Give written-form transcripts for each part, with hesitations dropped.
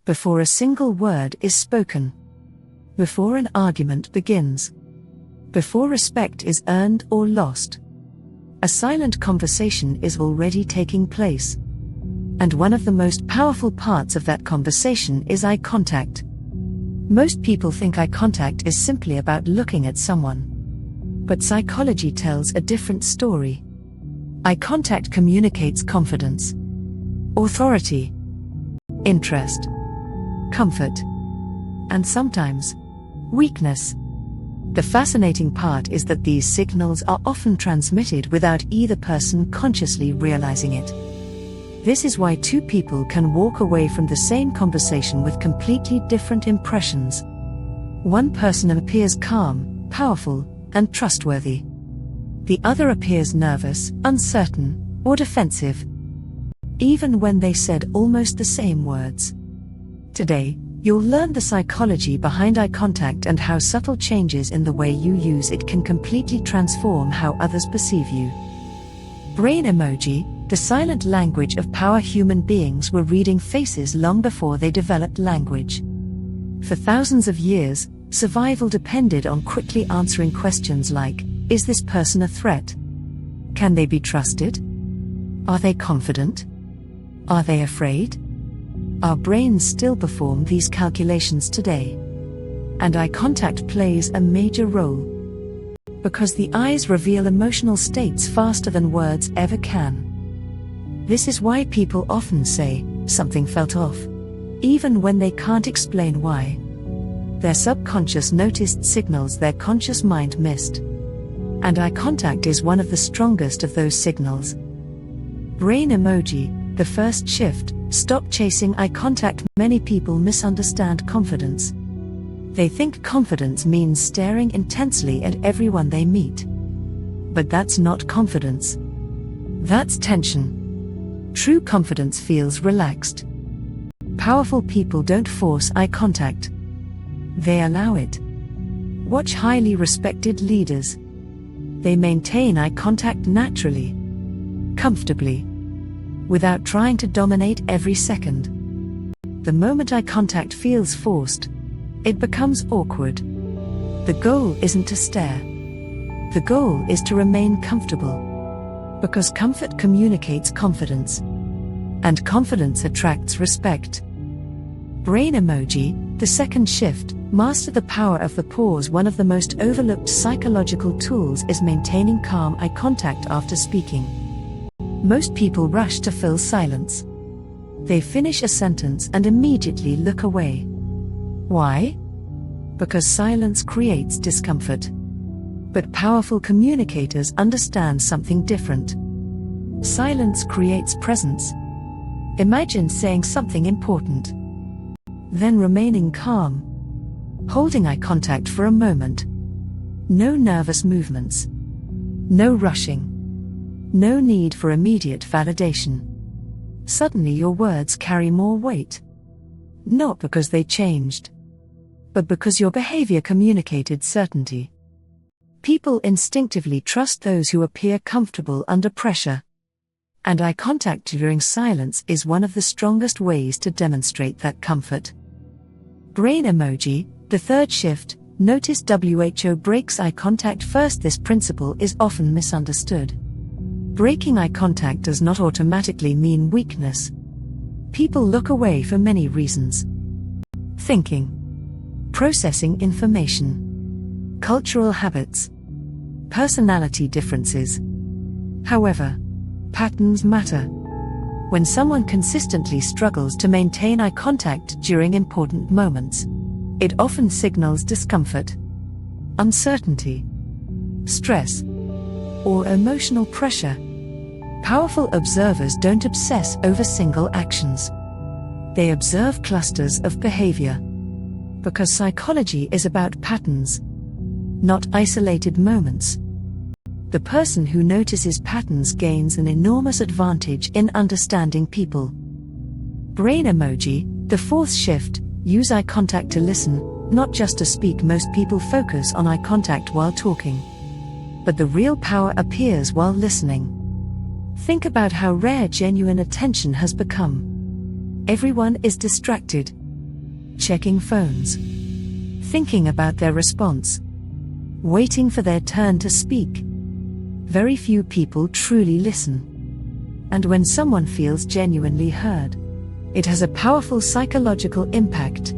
before a single word is spoken, before an argument begins, before respect is earned or lost. A silent conversation is already taking place. And one of the most powerful parts of that conversation is eye contact. Most people think eye contact is simply about looking at someone. But psychology tells a different story. Eye contact communicates confidence, authority, interest, comfort, and sometimes weakness. The fascinating part is that these signals are often transmitted without either person consciously realizing it. This is why two people can walk away from the same conversation with completely different impressions. One person appears calm, powerful, and trustworthy. The other appears nervous, uncertain, or defensive, even when they said almost the same words. Today, you'll learn the psychology behind eye contact and how subtle changes in the way you use it can completely transform how others perceive you. Brain emoji, the silent language of power. Human beings were reading faces long before they developed language. For thousands of years, survival depended on quickly answering questions like, is this person a threat? Can they be trusted? Are they confident? Are they afraid? Our brains still perform these calculations today. And eye contact plays a major role. Because the eyes reveal emotional states faster than words ever can. This is why people often say, something felt off, even when they can't explain why. Their subconscious noticed signals their conscious mind missed. And eye contact is one of the strongest of those signals. Brain emoji, the first shift, stop chasing eye contact. Many people misunderstand confidence. They think confidence means staring intensely at everyone they meet. But that's not confidence. That's tension. True confidence feels relaxed. Powerful people don't force eye contact. They allow it. Watch highly respected leaders. They maintain eye contact naturally, comfortably, without trying to dominate every second. The moment eye contact feels forced, it becomes awkward. The goal isn't to stare. The goal is to remain comfortable. Because comfort communicates confidence. And confidence attracts respect. Brain emoji, the second shift, master the power of the pause. One of the most overlooked psychological tools is maintaining calm eye contact after speaking. Most people rush to fill silence. They finish a sentence and immediately look away. Why? Because silence creates discomfort. But powerful communicators understand something different. Silence creates presence. Imagine saying something important, then remaining calm, holding eye contact for a moment. No nervous movements. No rushing. No need for immediate validation. Suddenly your words carry more weight. Not because they changed, but because your behavior communicated certainty. People instinctively trust those who appear comfortable under pressure. And eye contact during silence is one of the strongest ways to demonstrate that comfort. Brain emoji, the third shift, notice WHO breaks eye contact first. This principle is often misunderstood. Breaking eye contact does not automatically mean weakness. People look away for many reasons. Thinking, processing information, cultural habits, personality differences. However, patterns matter. When someone consistently struggles to maintain eye contact during important moments, it often signals discomfort, uncertainty, stress, or emotional pressure. Powerful observers don't obsess over single actions. They observe clusters of behavior. Because psychology is about patterns, not isolated moments. The person who notices patterns gains an enormous advantage in understanding people. Brain emoji, the fourth shift, use eye contact to listen, not just to speak. Most people focus on eye contact while talking. But the real power appears while listening. Think about how rare genuine attention has become. Everyone is distracted. checking phones, thinking about their response, waiting for their turn to speak. Very few people truly listen. And when someone feels genuinely heard, it has a powerful psychological impact.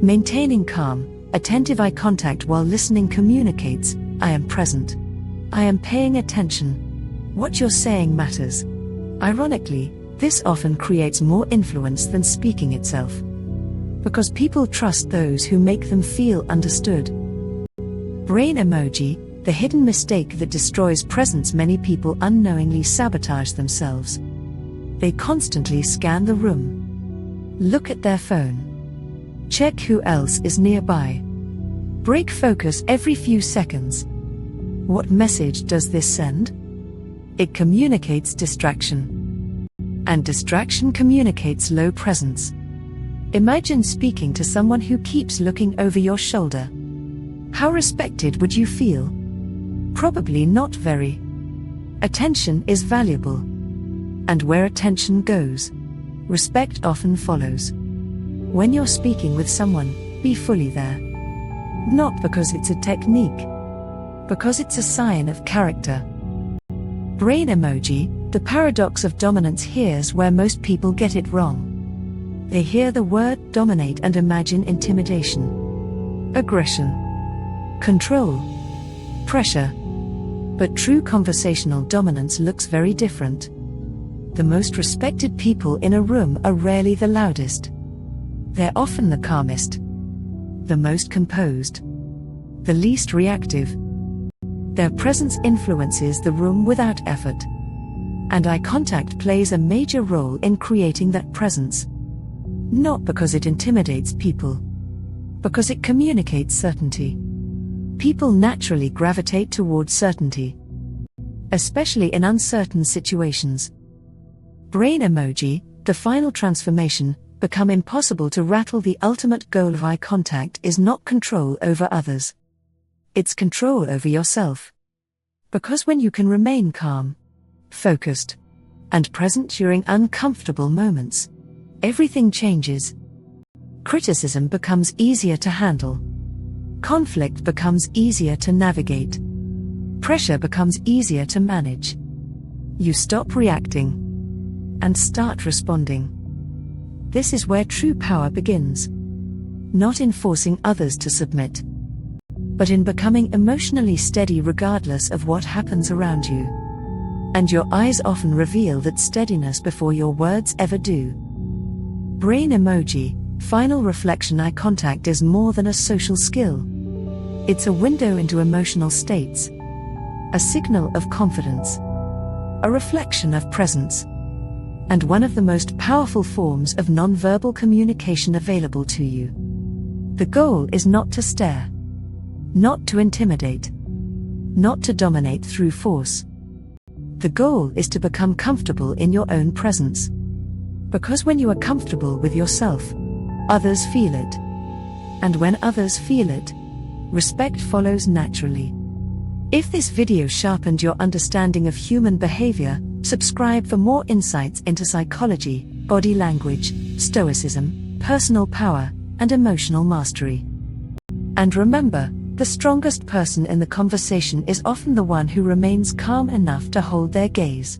Maintaining calm, attentive eye contact while listening communicates, I am present. I am paying attention. What you're saying matters. Ironically, this often creates more influence than speaking itself. Because people trust those who make them feel understood. Brain emoji, the hidden mistake that destroys presence. Many people unknowingly sabotage themselves. They constantly scan the room. Look at their phone. Check who else is nearby. Break focus every few seconds. What message does this send? It communicates distraction. And distraction communicates low presence. Imagine speaking to someone who keeps looking over your shoulder. How respected would you feel? Probably not very. Attention is valuable. And where attention goes, respect often follows. When you're speaking with someone, be fully there. Not because it's a technique, because it's a sign of character. Brain emoji, the paradox of dominance. Here's where most people get it wrong. They hear the word dominate and imagine intimidation, aggression, control, pressure. But true conversational dominance looks very different. The most respected people in a room are rarely the loudest. They're often the calmest, the most composed, the least reactive. Their presence influences the room without effort. And eye contact plays a major role in creating that presence. Not because it intimidates people, because it communicates certainty. People naturally gravitate towards certainty, especially in uncertain situations. Brain emoji, the final transformation, become impossible to rattle. The ultimate goal of eye contact is not control over others. It's control over yourself. Because when you can remain calm, focused, and present during uncomfortable moments, everything changes. Criticism becomes easier to handle. Conflict becomes easier to navigate. Pressure becomes easier to manage. You stop reacting and start responding. This is where true power begins. Not in forcing others to submit, but in becoming emotionally steady regardless of what happens around you. And your eyes often reveal that steadiness before your words ever do. Brain emoji, final reflection. Eye contact is more than a social skill. It's a window into emotional states, a signal of confidence, a reflection of presence, and one of the most powerful forms of nonverbal communication available to you. The goal is not to stare, not to intimidate, not to dominate through force. The goal is to become comfortable in your own presence. Because when you are comfortable with yourself, others feel it. And when others feel it, respect follows naturally. If this video sharpened your understanding of human behavior, subscribe for more insights into psychology, body language, stoicism, personal power, and emotional mastery. And remember, the strongest person in the conversation is often the one who remains calm enough to hold their gaze.